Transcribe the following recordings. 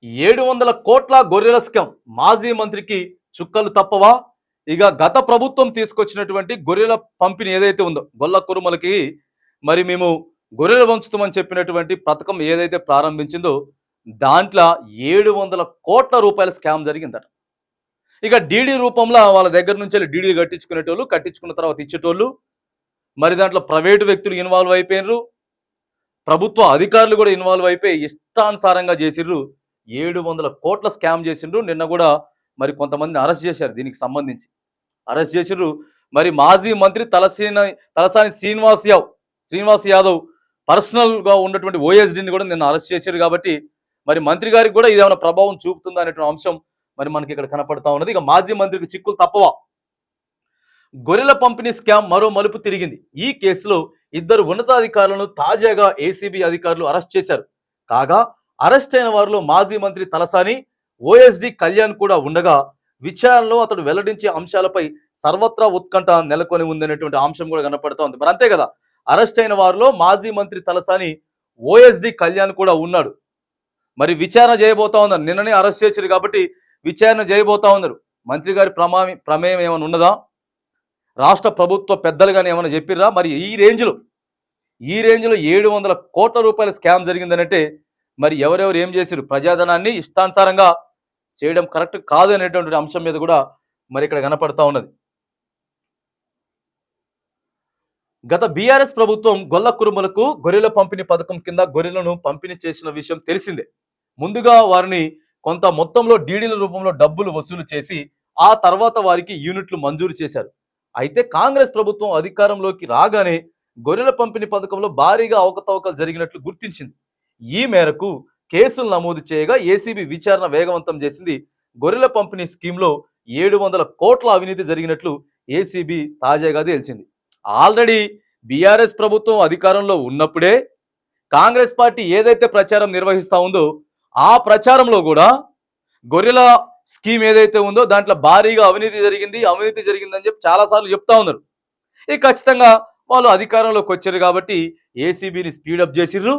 700 కోట్ల గొర్రెల స్కామ్ మాజీ మంత్రికి చుక్కలు తప్పవా? ఇక గత ప్రభుత్వం తీసుకొచ్చినటువంటి గొర్రెల పంపిణీ ఏదైతే ఉందో గొల్ల కురుమలకి మరి మేము గొర్రెలు పంచుతామని చెప్పినటువంటి పథకం ఏదైతే ప్రారంభించిందో దాంట్లో 700 కోట్ల రూపాయల స్కామ్ జరిగిందట. ఇక డీడీ రూపంలో వాళ్ళ దగ్గర నుంచి వెళ్ళి డీడీలు కట్టించుకునేటోళ్ళు, కట్టించుకున్న తర్వాత ఇచ్చేటోళ్ళు, మరి దాంట్లో ప్రైవేటు వ్యక్తులు ఇన్వాల్వ్ అయిపోయినరు, ప్రభుత్వ అధికారులు కూడా ఇన్వాల్వ్ అయిపోయి ఇష్టానుసారంగా చేసిర్రు. 700 కోట్ల స్కామ్ చేసిండ్రు. నిన్న కూడా మరి కొంతమందిని అరెస్ట్ చేశారు. దీనికి సంబంధించి అరెస్ట్ చేసిండ్రు. మరి మాజీ మంత్రి తలసాని శ్రీనివాస్ యాదవ్ పర్సనల్గా ఉన్నటువంటి ఓఎస్డీని కూడా నిన్న అరెస్ట్ చేశారు. కాబట్టి మరి మంత్రి గారికి కూడా ఇదేమైనా ప్రభావం చూపుతుందా అనేటువంటి అంశం మరి మనకి ఇక్కడ కనపడతా ఉన్నది. ఇక మాజీ మంత్రికి చిక్కులు తప్పవా? గొర్రెల పంపిణీ స్కామ్ మరో మలుపు తిరిగింది. ఈ కేసులో 2 ఉన్నతాధికారులను తాజాగా ఏసీబీ అధికారులు అరెస్ట్ చేశారు. కాగా అరెస్ట్ అయిన వారిలో మాజీ మంత్రి తలసాని, ఓఎస్డీ కళ్యాణ్ కూడా ఉండగా విచారణలో అతడు వెల్లడించే అంశాలపై సర్వత్రా ఉత్కంఠ నెలకొని ఉందనేటువంటి అంశం కూడా కనపడుతూ ఉంది. మరి అంతే కదా, అరెస్ట్ అయిన వారిలో మాజీ మంత్రి తలసాని, ఓఎస్డీ కళ్యాణ్ కూడా ఉన్నాడు. మరి విచారణ చేయబోతా ఉన్నారు. నిన్ననే అరెస్ట్ చేశారు కాబట్టి విచారణ చేయబోతా ఉన్నారు. మంత్రి గారి ప్రమేయం ఏమైనా ఉన్నదా? రాష్ట్ర ప్రభుత్వ పెద్దలు కానీ ఏమైనా చెప్పిర్రా? మరి ఈ రేంజ్లో 700 కోట్ల రూపాయల స్కామ్ జరిగిందనంటే మరి ఎవరెవరు ఏం చేశారు? ప్రజాధనాన్ని ఇష్టానుసారంగా చేయడం కరెక్ట్ కాదు అనేటువంటి అంశం మీద కూడా మరి ఇక్కడ కనపడతా ఉన్నది. గత బీఆర్ఎస్ ప్రభుత్వం గొల్ల కురుమలకు గొర్రెల పంపిణీ పథకం కింద గొర్రెలను పంపిణీ చేసిన విషయం తెలిసిందే. ముందుగా వారిని కొంత మొత్తంలో డీడీల రూపంలో డబ్బులు వసూలు చేసి ఆ తర్వాత వారికి యూనిట్లు మంజూరు చేశారు. అయితే కాంగ్రెస్ ప్రభుత్వం అధికారంలోకి రాగానే గొర్రెల పంపిణీ పథకంలో భారీగా అవకతవకలు జరిగినట్లు గుర్తించింది. ఈ మేరకు కేసులు నమోదు చేయగా ఏసీబీ విచారణ వేగవంతం చేసింది. గొర్రెల పంపిణీ స్కీమ్లో 700 కోట్ల అవినీతి జరిగినట్లు ఏసీబీ తాజాగా తేల్చింది. ఆల్రెడీ బీఆర్ఎస్ ప్రభుత్వం అధికారంలో ఉన్నప్పుడే కాంగ్రెస్ పార్టీ ఏదైతే ప్రచారం నిర్వహిస్తూ ఉందో ఆ ప్రచారంలో కూడా గొర్రెల స్కీమ్ ఏదైతే ఉందో దాంట్లో భారీగా అవినీతి జరిగిందని చెప్పి చాలాసార్లు చెప్తా ఉన్నారు. ఇక ఖచ్చితంగా వాళ్ళు అధికారంలోకి వచ్చారు కాబట్టి ఏసీబీని స్పీడప్ చేసిర్రు.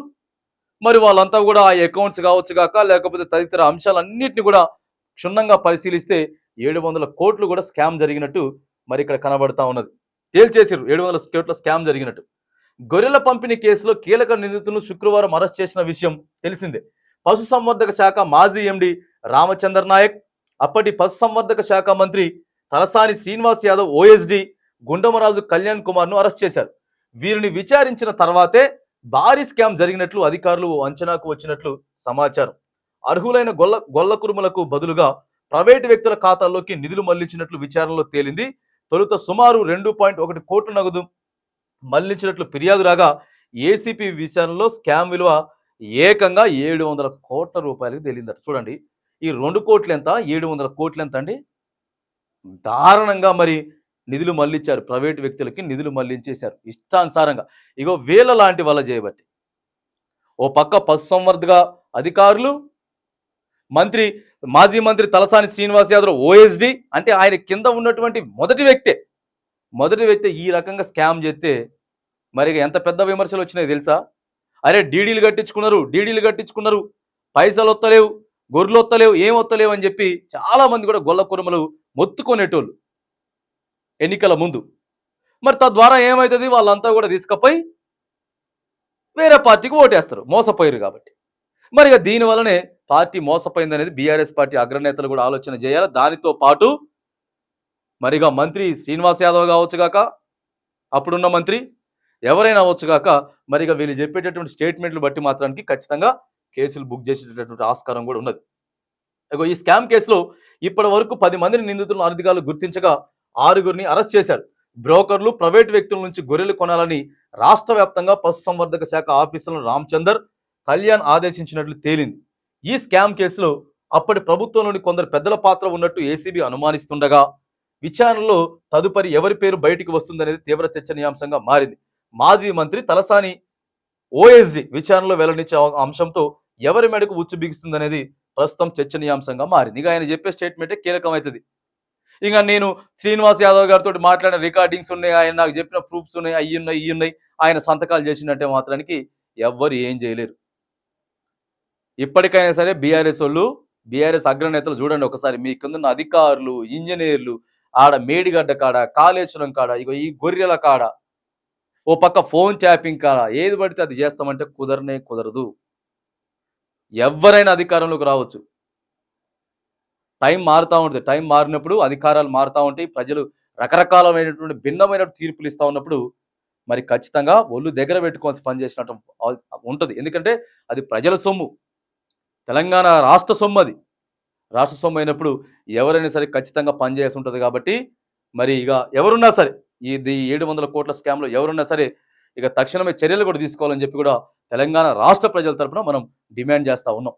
మరి వాళ్ళంతా కూడా ఆ అకౌంట్స్ కావచ్చు కాక లేకపోతే తదితర అంశాలన్నింటినీ కూడా క్షుణ్ణంగా పరిశీలిస్తే 700 కోట్లు కూడా స్కామ్ జరిగినట్టు మరి ఇక్కడ కనబడతా ఉన్నది. తేల్చేసిర్రు 700 కోట్ల స్కామ్ జరిగినట్టు. గొర్రెల పంపిణీ కేసులో కీలక నిందితులను శుక్రవారం అరెస్ట్ చేసిన విషయం తెలిసిందే. పశుసంవర్ధక శాఖ మాజీ ఎండి రామచంద్ర నాయక్, అప్పటి పశుసంవర్ధక శాఖ మంత్రి తలసాని శ్రీనివాస్ యాదవ్, ఓఎస్డీ గుండమరాజు కళ్యాణ్ కుమార్ను అరెస్ట్ చేశారు. వీరిని విచారించిన తర్వాతే భారీ స్కామ్ జరిగినట్లు అధికారులు అంచనాకు వచ్చినట్లు సమాచారం. అర్హులైన గొల్ల కురుమలకు బదులుగా ప్రైవేటు వ్యక్తుల ఖాతాల్లోకి నిధులు మళ్లించినట్లు విచారణలో తేలింది. తొలుత సుమారు 2.1 కోట్ల నగదు మళ్లించినట్లు ఫిర్యాదు రాగా ఏసీపీ విచారణలో స్కామ్ విలువ ఏకంగా 700 కోట్ల రూపాయలకు తేలిందట. చూడండి, ఈ 2 కోట్లు ఎంత, 700 కోట్లు ఎంత అండి? దారుణంగా మరి నిధులు మళ్లించారు. ప్రైవేటు వ్యక్తులకి నిధులు మళ్లించేశారు ఇష్టానుసారంగా. ఇగో వీళ్ళ లాంటి వాళ్ళ చేయబట్టి ఓ పక్క పశుసంవర్ధక అధికారులు, మాజీ మంత్రి తలసాని శ్రీనివాస్ యాదవ్, ఓఎస్డీ అంటే ఆయన కింద ఉన్నటువంటి మొదటి వ్యక్తి ఈ రకంగా స్కామ్ చేస్తే మరి ఎంత పెద్ద విమర్శలు వచ్చినాయి తెలుసా? అరే డీడీలు కట్టించుకున్నారు, పైసలు వస్తలేవు, గొర్రెలు వస్తలేవు, ఏం వస్తలేవు అని చెప్పి చాలా మంది కూడా గొల్ల కురుమలు మొత్తుకునేటోళ్ళు ఎన్నికల ముందు. మరి తద్వారా ఏమవుతుంది? వాళ్ళంతా కూడా తీసుకుపోయి వేరే పార్టీకి ఓటేస్తారు, మోసపోయారు కాబట్టి. మరి ఇక దీనివల్లనే పార్టీ మోసపోయింది అనేది బీఆర్ఎస్ పార్టీ అగ్రనేతలు కూడా ఆలోచన చేయాలి. దానితో పాటు మరిగా మంత్రి శ్రీనివాస్ యాదవ్ కావచ్చు కాక, అప్పుడున్న మంత్రి ఎవరైనా అవ్వచ్చు కాక, మరిగా వీళ్ళు చెప్పేటటువంటి స్టేట్మెంట్లు బట్టి మాత్రానికి ఖచ్చితంగా కేసులు బుక్ చేసేటటువంటి ఆస్కారం కూడా ఉన్నది. ఇగో ఈ స్కామ్ కేసులో ఇప్పటి వరకు 10 మందిని నిందితులను అధికారులు గుర్తించగా 6గురిని అరెస్ట్ చేశారు. బ్రోకర్లు, ప్రైవేటు వ్యక్తుల నుంచి గొర్రెలు కొనాలని రాష్ట్ర వ్యాప్తంగా పశుసంవర్ధక శాఖ ఆఫీసులను రామచందర్, కళ్యాణ్ ఆదేశించినట్లు తేలింది. ఈ స్కామ్ కేసులో అప్పటి ప్రభుత్వంలోని కొందరు పెద్దల పాత్ర ఉన్నట్టు ఏసీబీ అనుమానిస్తుండగా విచారణలో తదుపరి ఎవరి పేరు బయటికి వస్తుందనేది తీవ్ర చర్చనీయాంశంగా మారింది. మాజీ మంత్రి తలసాని, ఓఎస్డీ విచారణలో వెల్లడించే అంశంతో ఎవరి మేడకు ఉచ్చు బిగుస్తుందనేది ప్రస్తుతం చర్చనీయాంశంగా మారింది. ఇక ఆయన చెప్పే స్టేట్మెంటే కీలకమవుతుంది. ఇక నేను శ్రీనివాస్ యాదవ్ గారితో మాట్లాడిన రికార్డింగ్స్ ఉన్నాయి, ఆయన నాకు చెప్పిన ప్రూఫ్స్ ఉన్నాయి, అయ్యి ఉన్నాయి, ఆయన సంతకాలు చేసినట్టే మాత్రానికి ఎవ్వరు ఏం చేయలేరు. ఇప్పటికైనా సరే బీఆర్ఎస్ వాళ్ళు, బీఆర్ఎస్ అగ్రనేతలు చూడండి ఒకసారి, మీ కిందున్న అధికారులు, ఇంజనీర్లు, ఆడ మేడిగడ్డ కాడ, కాళేశ్వరం కాడ, ఇగో ఈ గొర్రెల కాడ, ఓ పక్క ఫోన్ ట్యాపింగ్ కాడ, ఏది పడితే అది చేస్తామంటే కుదరనే కుదరదు. ఎవరైనా అధికారంలోకి రావచ్చు. టైం మారుతా ఉంటది. టైం మారినప్పుడు అధికారాలు మారుతా ఉంటాయి. ప్రజలు రకరకాలమైనటువంటి భిన్నమైన తీర్పులు ఇస్తా ఉన్నప్పుడు మరి ఖచ్చితంగా ఒళ్ళు దగ్గర పెట్టుకోవాల్సి పని చేసినట్టు ఉంటది. ఎందుకంటే అది ప్రజల సొమ్ము. తెలంగాణ రాష్ట్ర సొమ్ము అది. రాష్ట్ర సొమ్ము అయినప్పుడు ఎవరైనా సరే ఖచ్చితంగా పని చేయాల్సి ఉంటది కాబట్టి మరి ఇక ఎవరున్నా సరే ఇది 700 కోట్ల స్కామ్‌లో ఎవరున్నా సరే ఇక తక్షణమే చర్యలు కూడా తీసుకోవాలని చెప్పి కూడా తెలంగాణ రాష్ట్ర ప్రజల తరపున మనం డిమాండ్ చేస్తా ఉన్నాం.